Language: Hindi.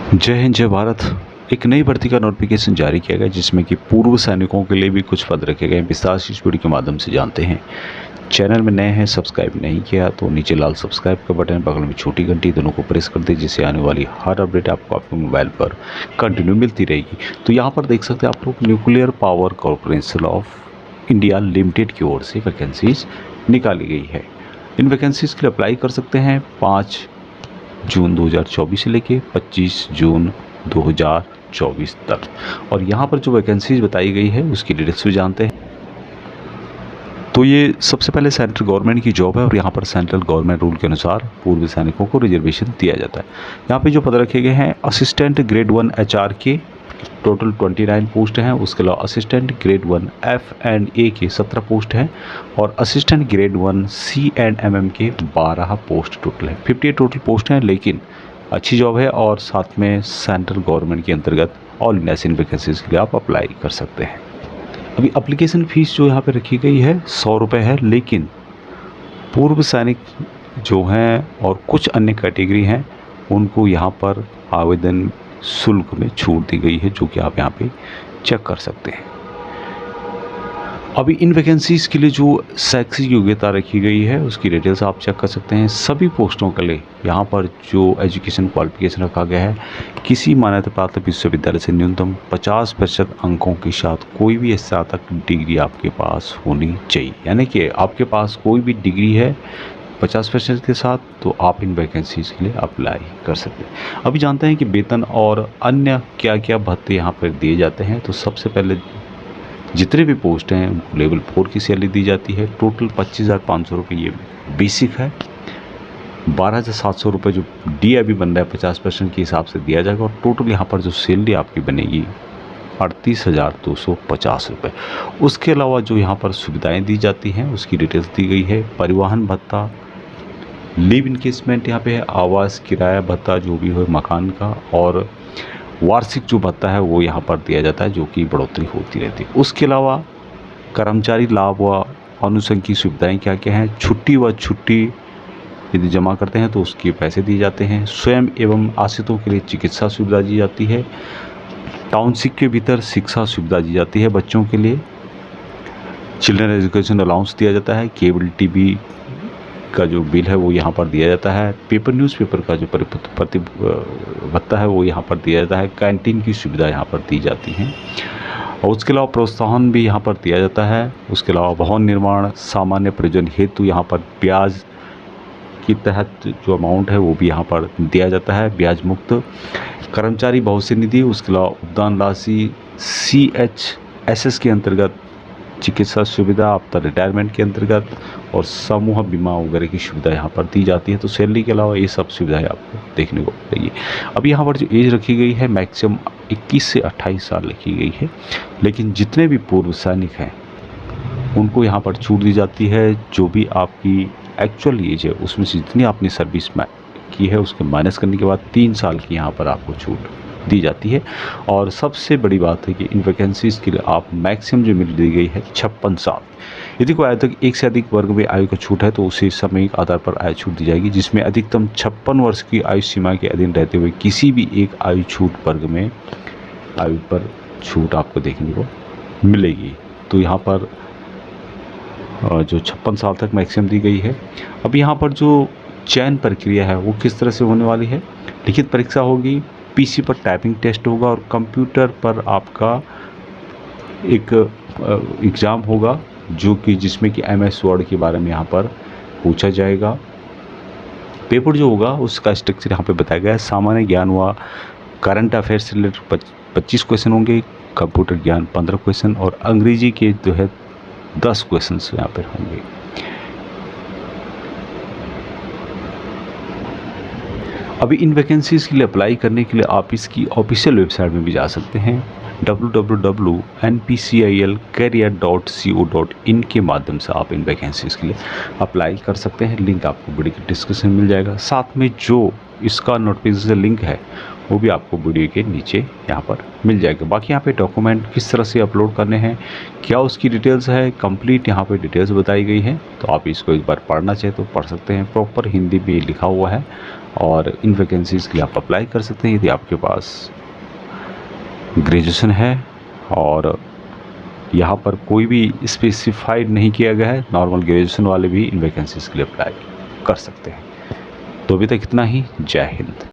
जय हिंद जय भारत। एक नई भर्ती का नोटिफिकेशन जारी किया गया जिसमें कि पूर्व सैनिकों के लिए भी कुछ पद रखे गए। विस्तार से इस वीडियो के माध्यम से जानते हैं। चैनल में नए हैं, सब्सक्राइब नहीं किया तो नीचे लाल सब्सक्राइब का बटन, बगल में छोटी घंटी, दोनों को प्रेस कर दे जिससे आने वाली हर अपडेट आपको आपके मोबाइल पर कंटिन्यू मिलती रहेगी। तो यहाँ पर देख सकते हैं आप लोग, nuclear power corporation of India limited की ओर से वैकेंसीज निकाली गई है। इन वैकेंसीज के लिए अप्लाई कर सकते हैं 5 जून 2024 से लेके 25 जून 2024 तक। और यहाँ पर जो वैकेंसीज बताई गई है उसकी डिटेल्स भी जानते हैं। तो ये सबसे पहले सेंट्रल गवर्नमेंट की जॉब है और यहाँ पर सेंट्रल गवर्नमेंट रूल के अनुसार पूर्व सैनिकों को रिजर्वेशन दिया जाता है। यहाँ पे जो पद रखे गए हैं, असिस्टेंट ग्रेड 1 HR के टोटल 29 पोस्ट हैं। उसके अलावा असिस्टेंट ग्रेड 1 F&A के 17 पोस्ट हैं और असिस्टेंट ग्रेड 1 C&MM के 12 पोस्ट टोटल है। 58 टोटल पोस्ट हैं, लेकिन अच्छी जॉब है और साथ में सेंट्रल गवर्नमेंट के अंतर्गत ऑल इंडिया इन वैकेंसीज के लिए आप अप्लाई कर सकते हैं। अभी एप्लीकेशन फ़ीस जो यहाँ पे रखी गई है 100 रुपये है, लेकिन पूर्व सैनिक जो हैं और कुछ अन्य कैटेगरी हैं उनको यहाँ पर आवेदन शुल्क में छूट दी गई है, जो कि आप यहाँ पे चेक कर सकते हैं। अभी इन वैकेंसीज़ के लिए जो शैक्षिक योग्यता रखी गई है उसकी डिटेल्स आप चेक कर सकते हैं। सभी पोस्टों के लिए यहाँ पर जो एजुकेशन क्वालिफिकेशन रखा गया है, किसी मान्यता प्राप्त विश्वविद्यालय से न्यूनतम 50% अंकों के साथ कोई भी स्नातक डिग्री आपके पास होनी चाहिए। यानी कि आपके पास कोई भी डिग्री है 50% के साथ, तो आप इन वैकेंसीज़ के लिए अप्लाई कर सकते हैं। अभी जानते हैं कि वेतन और अन्य क्या क्या भत्ते यहाँ पर दिए जाते हैं। तो सबसे पहले जितने भी पोस्ट हैं उनको लेवल 4 की सैलरी दी जाती है। टोटल 25,500 रुपये ये बेसिक है। 12,700 रुपये जो DA बन रहा है 50% के हिसाब से दिया जाएगा और टोटल यहाँ पर जो सैलरी आपकी बनेगी 38,250 रुपये। उसके अलावा जो यहाँ पर सुविधाएं दी जाती हैं उसकी डिटेल्स दी गई है। परिवहन भत्ता, लिव इनकेसमेंट यहाँ पे है, आवास किराया भत्ता जो भी हो मकान का, और वार्षिक जो भत्ता है वो यहाँ पर दिया जाता है, जो कि बढ़ोतरी होती रहती है। उसके अलावा कर्मचारी लाभ व अनुषंग की सुविधाएं क्या क्या हैं, छुट्टी यदि जमा करते हैं तो उसके पैसे दिए जाते हैं। स्वयं एवं आश्रितों के लिए चिकित्सा सुविधा दी जाती है। टाउनशिप के भीतर शिक्षा सुविधा दी जाती है बच्चों के लिए। चिल्ड्रन एजुकेशन अलाउंस दिया जाता है। केबल TV का जो बिल है वो यहाँ पर दिया जाता है। पेपर न्यूज़पेपर का जो प्रति भत्ता है वो यहाँ पर दिया जाता है। कैंटीन की सुविधा यहाँ पर दी जाती है और उसके अलावा प्रोत्साहन भी यहाँ पर दिया जाता है। उसके अलावा भवन निर्माण सामान्य प्रयोजन हेतु यहाँ पर ब्याज के तहत जो अमाउंट है वो भी यहाँ पर दिया जाता है, ब्याज मुक्त। कर्मचारी भविष्य निधि, उसके अलावा उपदान राशि, CHSS के अंतर्गत चिकित्सा सुविधा, आपका रिटायरमेंट के अंतर्गत, और समूह बीमा वगैरह की सुविधा यहाँ पर दी जाती है। तो सैलरी के अलावा ये सब सुविधाएं आपको देखने को मिलेगी। अब यहाँ पर जो एज रखी गई है मैक्सिमम 21 से 28 साल रखी गई है, लेकिन जितने भी पूर्व सैनिक हैं उनको यहाँ पर छूट दी जाती है। जो भी आपकी एक्चुअल एज है उसमें से जितनी आपने सर्विस में की है उसके माइनस करने के बाद 3 साल की यहाँ पर आपको छूट दी जाती है। और सबसे बड़ी बात है कि इन वैकेंसीज़ के लिए आप मैक्सिमम जो मिल दी गई है 56 साल। यदि कोई आयु तक एक से अधिक वर्ग में आयु का छूट है तो उसे सामयिक आधार पर आयु छूट दी जाएगी, जिसमें अधिकतम 56 वर्ष की आयु सीमा के अधीन रहते हुए किसी भी एक आयु छूट वर्ग में आयु पर छूट आपको देखने को मिलेगी। तो यहाँ पर जो 56 साल तक मैक्सिमम दी गई है। अब यहाँ पर जो चयन प्रक्रिया है वो किस तरह से होने वाली है, लिखित परीक्षा होगी, PC पर टाइपिंग टेस्ट होगा और कंप्यूटर पर आपका एक एग्ज़ाम होगा जो कि जिसमें कि MS वर्ड के बारे में यहाँ पर पूछा जाएगा। पेपर जो होगा उसका स्ट्रक्चर यहाँ पे बताया गया है। सामान्य ज्ञान व करंट अफेयर्स से रिलेटेड 25 क्वेश्चन होंगे, कंप्यूटर ज्ञान 15 क्वेश्चन और अंग्रेजी के जो है 10 क्वेश्चन यहाँ पर होंगे। अभी इन वैकेंसीज़ के लिए अप्लाई करने के लिए आप इसकी ऑफिशियल वेबसाइट में भी जा सकते हैं। www.npcilcareer.co.in के माध्यम से आप इन वैकेंसीज़ के लिए अप्लाई कर सकते हैं। लिंक आपको वीडियो के डिस्क्रिप्शन में मिल जाएगा। साथ में जो इसका नोटिफिकेशन लिंक है वो भी आपको वीडियो के नीचे यहाँ पर मिल जाएगा। बाकी यहाँ पे डॉक्यूमेंट किस तरह से अपलोड करने हैं, क्या उसकी डिटेल्स है, कंप्लीट यहाँ पे डिटेल्स बताई गई है। तो आप इसको एक बार पढ़ना चाहे तो पढ़ सकते हैं। प्रॉपर हिंदी में लिखा हुआ है और इन वैकेंसीज़ के लिए आप अप्लाई कर सकते हैं यदि आपके पास ग्रेजुएशन है। और यहाँ पर कोई भी स्पेसिफाइड नहीं किया गया है, नॉर्मल ग्रेजुएशन वाले भी इन वैकेंसीज़ के लिए अप्लाई कर सकते हैं। तो अभी तक इतना ही। जय हिंद।